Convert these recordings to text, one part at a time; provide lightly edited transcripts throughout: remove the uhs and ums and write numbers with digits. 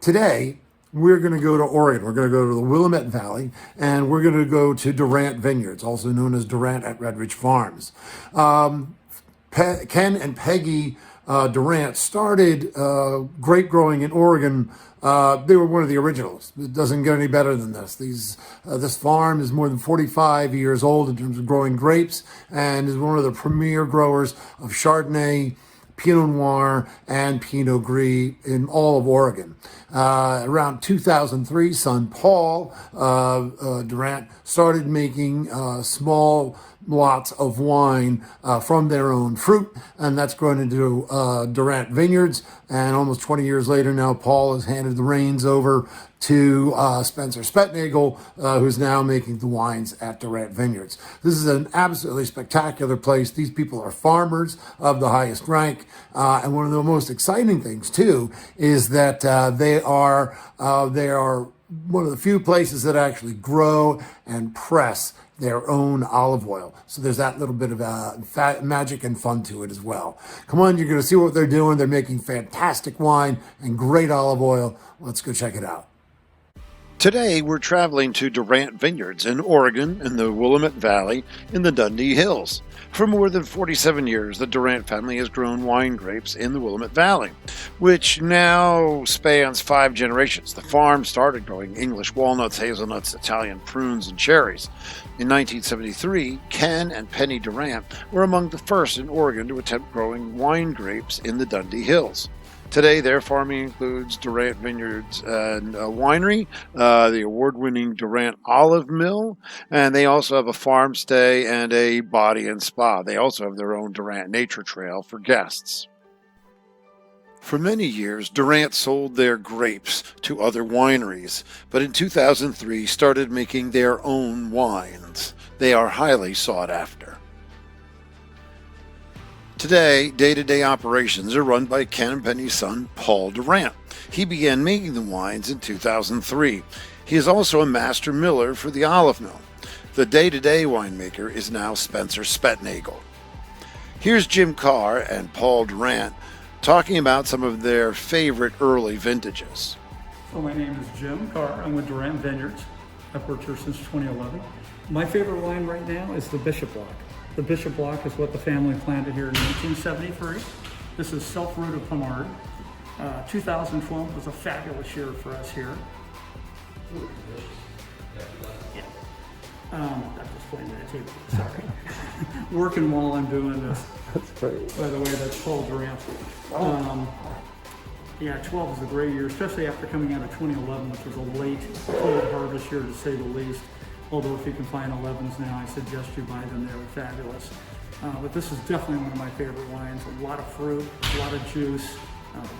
Today, we're going to go to Oregon. We're going to go to the Willamette Valley, and we're going to go to Durant Vineyards, also known as Durant at Red Ridge Farms. Ken and Peggy Durant started grape growing in Oregon. They were one of the originals. It doesn't get any better than this. This farm is more than 45 years old in terms of growing grapes, and is one of the premier growers of Chardonnay, Pinot Noir, and Pinot Gris in all of Oregon. Around 2003, son Paul Durant started making small lots of wine from their own fruit, and that's grown into Durant Vineyards. And almost 20 years later now, Paul has handed the reins over to Spencer Spetnagel, who's now making the wines at Durant Vineyards. This is an absolutely spectacular place. These people are farmers of the highest rank, and one of the most exciting things too is that they are one of the few places that actually grow and press their own olive oil. So there's that little bit of magic and fun to it as well. Come on, you're going to see what they're doing. They're making fantastic wine and great olive oil. Let's go check it out. Today, we're traveling to Durant Vineyards in Oregon in the Willamette Valley in the Dundee Hills. For more than 47 years, the Durant family has grown wine grapes in the Willamette Valley, which now spans 5 generations. The farm started growing English walnuts, hazelnuts, Italian prunes, and cherries. In 1973, Ken and Penny Durant were among the first in Oregon to attempt growing wine grapes in the Dundee Hills. Today, their farming includes Durant Vineyards and Winery, the award-winning Durant Olive Mill, and they also have a farm stay and a body and spa. They also have their own Durant Nature Trail for guests. For many years, Durant sold their grapes to other wineries, but in 2003 started making their own wines. They are highly sought after. Today, day-to-day operations are run by Ken and Penny's son, Paul Durant. He began making the wines in 2003. He is also a master miller for the olive mill. The day-to-day winemaker is now Spencer Spetnagel. Here's Jim Carr and Paul Durant talking about some of their favorite early vintages. So my name is Jim Carr. I'm with Durant Vineyards. I've worked here since 2011. My favorite wine right now is the Bishop Block. The Bishop Block is what the family planted here in 1973. This is self-rooted Pommard. 2012 was a fabulous year for us here. Yeah. I'm just playing that table, sorry. Working while I'm doing this. That's great. By the way, that's Paul Durant. Yeah, 12 was a great year, especially after coming out of 2011, which was a late cold harvest year to say the least. Although if you can find 11s now, I suggest you buy them. They were fabulous. But this is definitely one of my favorite wines. A lot of fruit, a lot of juice,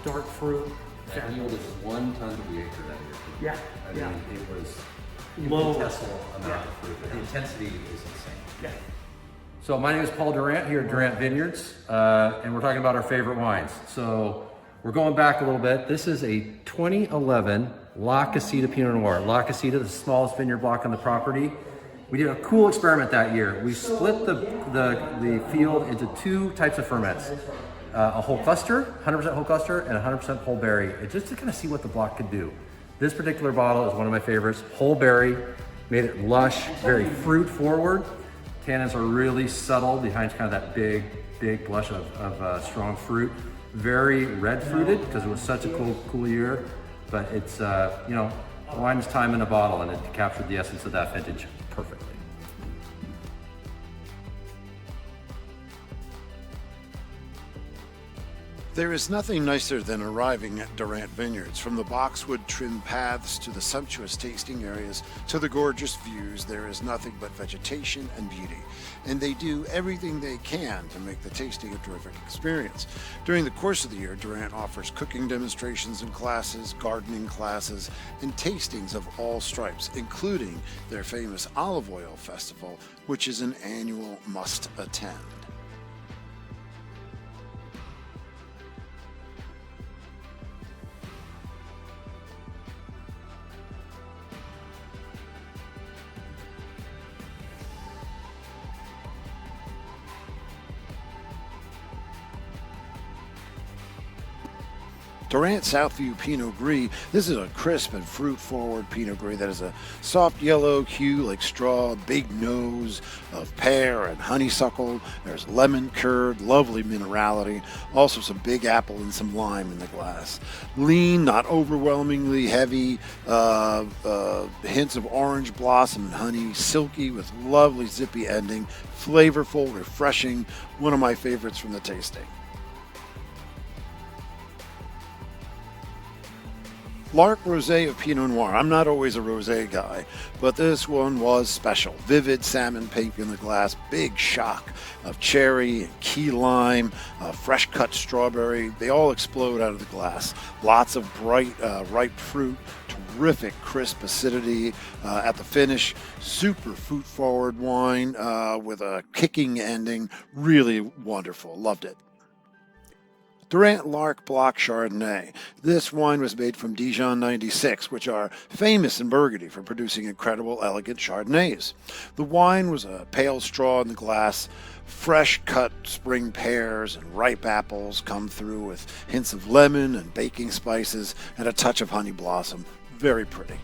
dark fruit. And you know, this is 1 ton per acre that year. Yeah, I yeah. mean, it was Low. infinitesimal amount Yeah. of fruit. But the intensity is insane. Yeah. So my name is Paul Durant here at Durant Vineyards, and we're talking about our favorite wines. So we're going back a little bit. This is a 2011 La Casita Pinot Noir. La Casita, the smallest vineyard block on the property. We did a cool experiment that year. We split the field into 2 types of ferments. A whole cluster, 100% whole cluster, and 100% whole berry, just to kind of see what the block could do. This particular bottle is one of my favorites. Whole berry, made it lush, very fruit forward. Tannins are really subtle behind kind of that big blush of strong fruit. Very red fruited because it was such a cool year. But it's, wine's time in a bottle, and it captured the essence of that vintage perfectly. There is nothing nicer than arriving at Durant Vineyards. From the boxwood trimmed paths to the sumptuous tasting areas to the gorgeous views, there is nothing but vegetation and beauty. And they do everything they can to make the tasting a terrific experience. During the course of the year, Durant offers cooking demonstrations and classes, gardening classes, and tastings of all stripes, including their famous Olive Oil Festival, which is an annual must attend. Durant Southview Pinot Gris. This is a crisp and fruit-forward Pinot Gris that has a soft yellow hue like straw, big nose of pear and honeysuckle. There's lemon curd, lovely minerality, also some big apple and some lime in the glass. Lean, not overwhelmingly heavy, hints of orange blossom and honey, silky with lovely zippy ending, flavorful, refreshing, one of my favorites from the tasting. Lark Rosé of Pinot Noir. I'm not always a rosé guy, but this one was special. Vivid salmon pink in the glass, big shock of cherry and key lime, fresh cut strawberry. They all explode out of the glass. Lots of bright, ripe fruit, terrific crisp acidity at the finish. Super fruit forward wine with a kicking ending. Really wonderful. Loved it. Durant Lark Block Chardonnay. This wine was made from Dijon 96, which are famous in Burgundy for producing incredible, elegant Chardonnays. The wine was a pale straw in the glass. Fresh cut spring pears and ripe apples come through with hints of lemon and baking spices and a touch of honey blossom. Very pretty.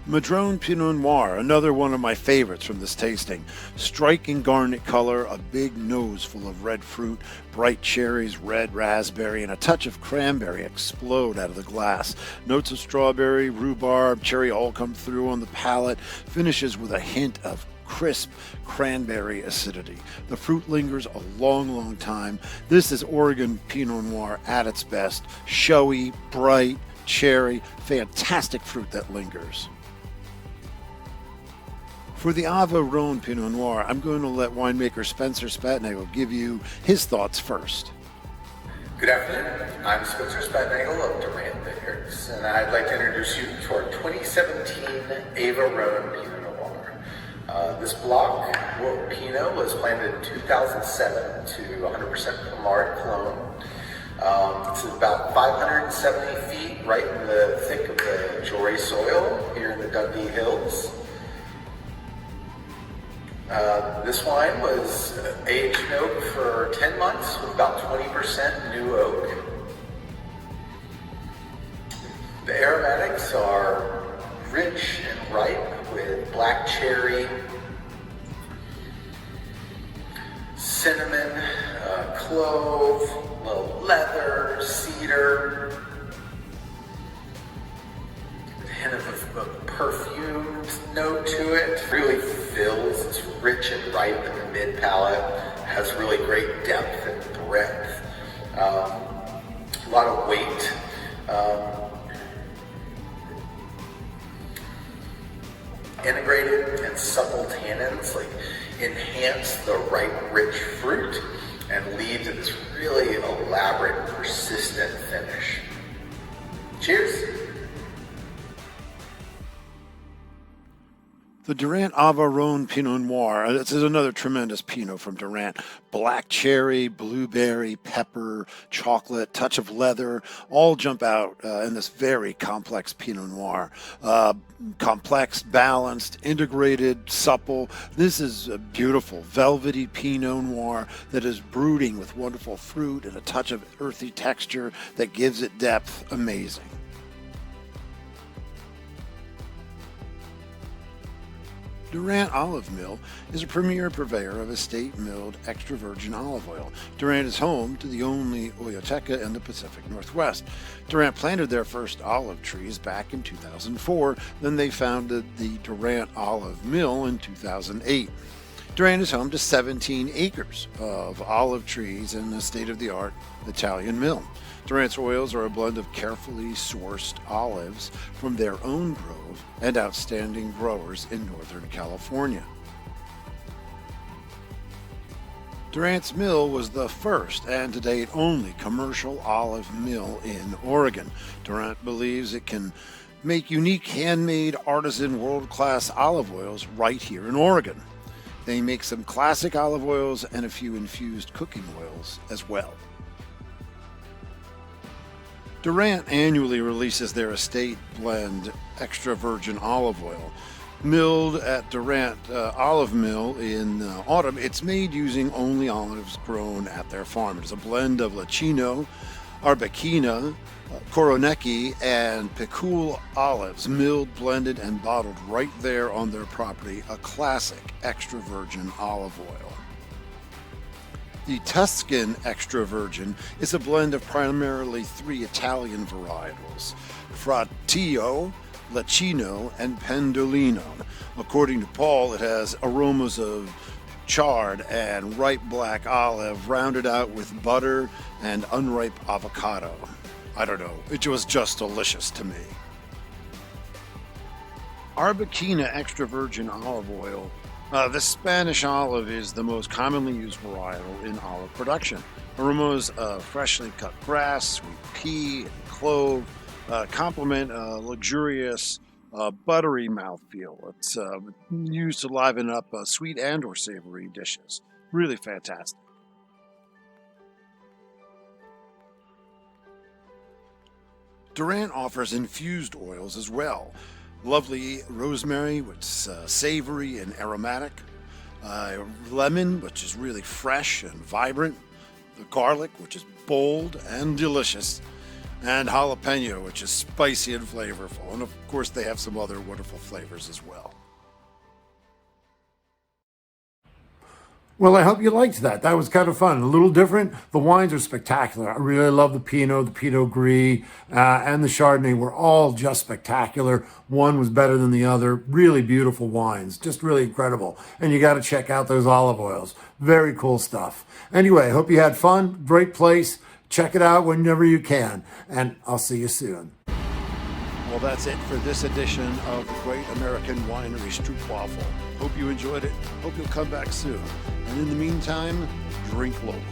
Madrone Pinot Noir, another one of my favorites from this tasting. Striking garnet color, a big nose full of red fruit, bright cherries, red raspberry, and a touch of cranberry explode out of the glass. Notes of strawberry, rhubarb, cherry all come through on the palate. Finishes with a hint of crisp cranberry acidity. The fruit lingers a long, long time. This is Oregon Pinot Noir at its best. Showy, bright, cherry, fantastic fruit that lingers. For the Ava Pinot Noir, I'm going to let winemaker Spencer Spetnagel give you his thoughts first. Good afternoon. I'm Spencer Spetnagel of Durant Vineyards, and I'd like to introduce you to our 2017 Ava Roan Pinot Noir. This block Pinot was planted in 2007 to 100% Pomard clone. It's about 570 feet right in the thick of the Jory soil here in the Dundee Hills. This wine was aged in oak for 10 months with about 20% new oak. The aromatics are rich and ripe with black cherry, cinnamon, clove, a little leather, cedar, a hint of a perfumed note to it. Really fills, it's rich and ripe in the mid palate, has really great depth and breadth, a lot of weight. Integrated and supple tannins enhance the ripe, rich fruit and lead to this really elaborate, persistent finish. Cheers! The Durant Ava Roan Pinot Noir, this is another tremendous Pinot from Durant. Black cherry, blueberry, pepper, chocolate, touch of leather, all jump out in this very complex Pinot Noir. Complex, balanced, integrated, supple. This is a beautiful, velvety Pinot Noir that is brooding with wonderful fruit and a touch of earthy texture that gives it depth. Amazing. Durant Olive Mill is a premier purveyor of estate milled extra virgin olive oil. Durant is home to the only oilteca in the Pacific Northwest. Durant planted their first olive trees back in 2004, then they founded the Durant Olive Mill in 2008. Durant is home to 17 acres of olive trees in a state-of-the-art Italian mill. Durant's oils are a blend of carefully sourced olives from their own grove and outstanding growers in Northern California. Durant's mill was the first and to date only commercial olive mill in Oregon. Durant believes it can make unique handmade artisan world-class olive oils right here in Oregon. They make some classic olive oils and a few infused cooking oils as well. Durant annually releases their estate blend extra virgin olive oil. Milled at Durant Olive Mill in autumn, it's made using only olives grown at their farm. It's a blend of Licino, Arbequina, Koroneki, and Picul olives, milled, blended, and bottled right there on their property, a classic extra virgin olive oil. The Tuscan extra virgin is a blend of primarily 3 Italian varietals, Fratio, Lacino, and Pendolino. According to Paul, it has aromas of charred and ripe black olive rounded out with butter and unripe avocado. I don't know, it was just delicious to me. Arbequina extra virgin olive oil. The Spanish olive is the most commonly used varietal in olive production. Aromas of freshly cut grass, sweet pea, and clove complement a luxurious, buttery mouthfeel. It's used to liven up sweet and or savory dishes. Really fantastic. Durant offers infused oils as well. Lovely rosemary, which is savory and aromatic. Lemon, which is really fresh and vibrant. The garlic, which is bold and delicious. And jalapeno, which is spicy and flavorful. And of course, they have some other wonderful flavors as well. Well, I hope you liked that. That was kind of fun. A little different. The wines are spectacular. I really love the Pinot Gris, and the Chardonnay were all just spectacular. One was better than the other. Really beautiful wines. Just really incredible. And you got to check out those olive oils. Very cool stuff. Anyway, hope you had fun. Great place. Check it out whenever you can. And I'll see you soon. Well, that's it for this edition of the Great American Winery Stroopwaffle. Hope you enjoyed it. Hope you'll come back soon. And in the meantime, drink local.